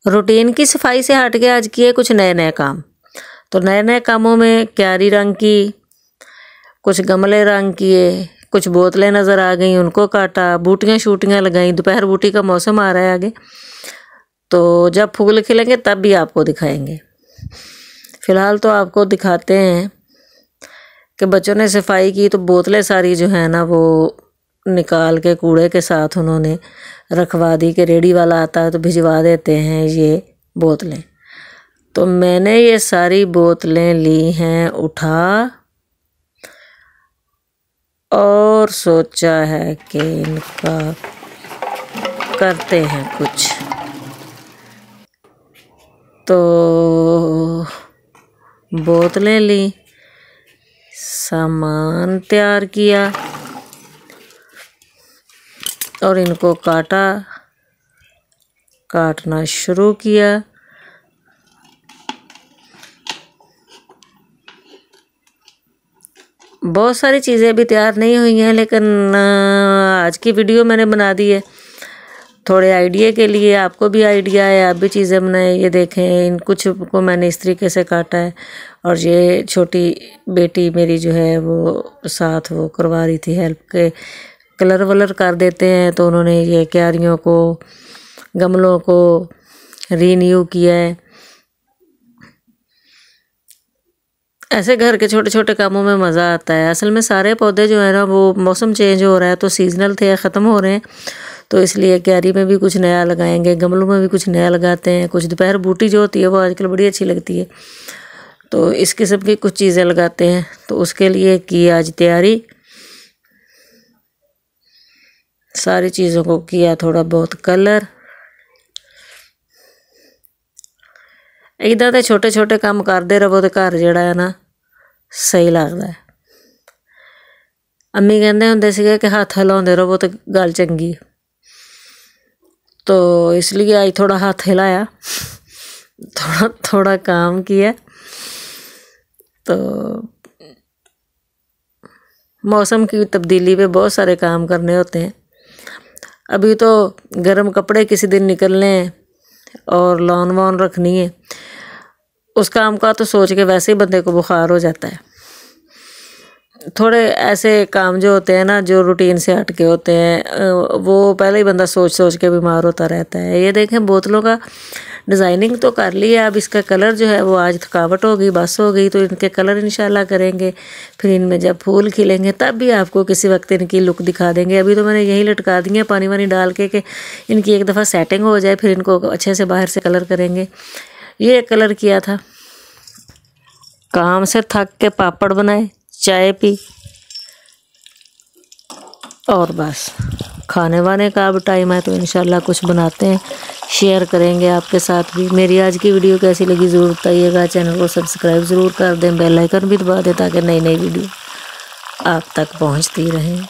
Routine की सफाई से हट के आज किए कुछ नए नए काम। तो नए नए कामों में क्यारी रंग की, कुछ गमले रंग किए, कुछ बोतलें नज़र आ गई उनको काटा, बूटियाँ शूटियाँ लगाई। दोपहर बूटी का मौसम आ रहा है आगे, तो जब फूल खिलेंगे तब भी आपको दिखाएंगे। फ़िलहाल तो आपको दिखाते हैं कि बच्चों ने सफाई की तो बोतलें सारी जो है ना वो निकाल के कूड़े के साथ उन्होंने रखवा दी कि रेडी वाला आता है तो भिजवा देते हैं ये बोतलें। तो मैंने ये सारी बोतलें ली हैं उठा और सोचा है कि इनका करते हैं कुछ। तो बोतलें ली, सामान तैयार किया और इनको काटना शुरू किया। बहुत सारी चीज़ें अभी तैयार नहीं हुई हैं, लेकिन आज की वीडियो मैंने बना दी है थोड़े आइडिया के लिए। आपको भी आइडिया है, आप भी चीज़ें बनाएं। ये देखें, इन कुछ को मैंने इस तरीके से काटा है और ये छोटी बेटी मेरी जो है वो साथ वो करवा रही थी हेल्प के। कलर वलर कर देते हैं तो उन्होंने ये क्यारियों को, गमलों को रीन्यू किया है। ऐसे घर के छोटे छोटे कामों में मज़ा आता है। असल में सारे पौधे जो है ना वो मौसम चेंज हो रहा है तो सीजनल थे, ख़त्म हो रहे हैं, तो इसलिए क्यारी में भी कुछ नया लगाएंगे, गमलों में भी कुछ नया लगाते हैं। कुछ दोपहर बूटी जो होती है वो आजकल बड़ी अच्छी लगती है, तो इस किस्म की कुछ चीज़ें लगाते हैं। तो उसके लिए की आज तैयारी, सारी चीज़ों को किया थोड़ा बहुत कलर। इदा तो छोटे छोटे काम करते रहो तो घर जिहड़ा है ना सही लगता है। अम्मी कहते होंदे सीगे कि हाथ हिलाते रहो तो गल चंगी, तो इसलिए आज थोड़ा हाथ हिलाया, थोड़ा काम किया। तो मौसम की तब्दीली पे बहुत सारे काम करने होते हैं। अभी तो गर्म कपड़े किसी दिन निकलने हैं और लॉन वॉन रखनी है, उस काम का तो सोच के वैसे ही बंदे को बुखार हो जाता है। थोड़े ऐसे काम जो होते हैं ना जो रूटीन से हटके होते हैं वो पहले ही बंदा सोच सोच के बीमार होता रहता है। ये देखें, बोतलों का डिज़ाइनिंग तो कर ली है, अब इसका कलर जो है वो आज थकावट हो गई, बस हो गई, तो इनके कलर इंशाल्लाह करेंगे। फिर इनमें जब फूल खिलेंगे तब भी आपको किसी वक्त इनकी लुक दिखा देंगे। अभी तो मैंने यही लटका दी है पानी वानी डाल के कि इनकी एक दफ़ा सेटिंग हो जाए, फिर इनको अच्छे से बाहर से कलर करेंगे। ये कलर किया था, काम से थक के पापड़ बनाए, चाय पी और बस खाने वाने का अब टाइम है, तो इंशाल्लाह कुछ बनाते हैं, शेयर करेंगे आपके साथ भी। मेरी आज की वीडियो कैसी लगी ज़रूर बताइएगा। चैनल को सब्सक्राइब ज़रूर कर दें, बेल आइकन भी दबा दें ताकि नई नई वीडियो आप तक पहुंचती रहें।